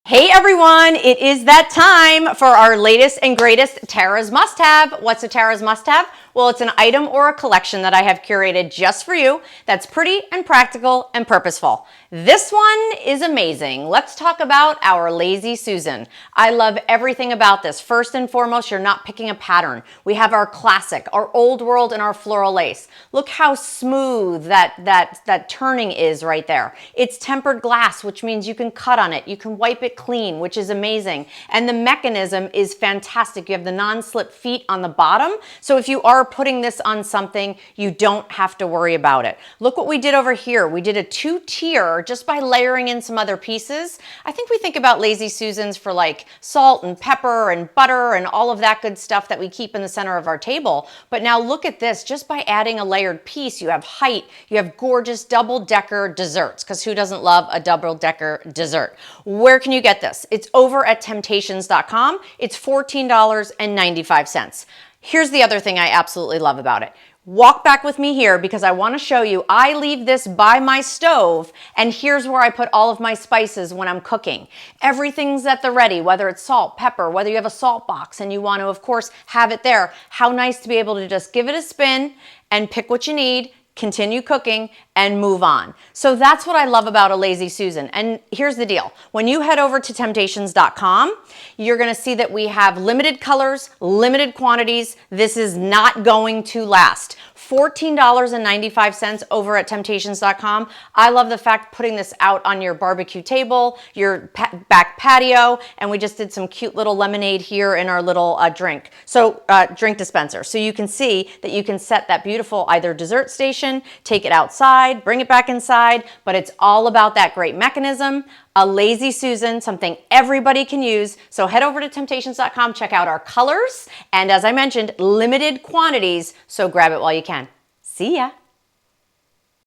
Hey everyone, it is that time for our latest and greatest Tara's must-have. What's a Tara's must-have? Well, it's an item or a collection that I have curated just for you that's pretty and practical and purposeful. This one is amazing. Let's talk about our Lazy Susan. I love everything about this. First and foremost, you're not picking a pattern. We have our classic, our old world, and our floral lace. Look how smooth that turning is right there. It's tempered glass, which means you can cut on it. You can wipe it clean, which is amazing. And the mechanism is fantastic. You have the non-slip feet on the bottom. So if you are putting this on something, you don't have to worry about it. Look what we did over here. We did a 2-tier just by layering in some other pieces. I think we think about Lazy Susans for like salt and pepper and butter and all of that good stuff that we keep in the center of our table. But now look at this, just by adding a layered piece, you have height, you have gorgeous double-decker desserts, because who doesn't love a double-decker dessert? Where can you get this? It's over at temp-tations.com. It's $14.95. Here's the other thing I absolutely love about it. Walk back with me here because I want to show you, I leave this by my stove and here's where I put all of my spices when I'm cooking. Everything's at the ready, whether it's salt, pepper, whether you have a salt box and you want to, of course, have it there. How nice to be able to just give it a spin and pick what you need, continue cooking, and move on. So that's what I love about a Lazy Susan. And here's the deal. When you head over to temp-tations.com, you're gonna see that we have limited colors, limited quantities. This is not going to last. $14.95 over at temp-tations.com. I love the fact putting this out on your barbecue table, your back patio, and we just did some cute little lemonade here in our little drink dispenser. So you can see that you can set that beautiful either dessert station, take it outside, bring it back inside, but it's all about that great mechanism. A Lazy Susan, something everybody can use. So head over to temp-tations.com, check out our colors, and as I mentioned, limited quantities, so grab it while you can. See ya.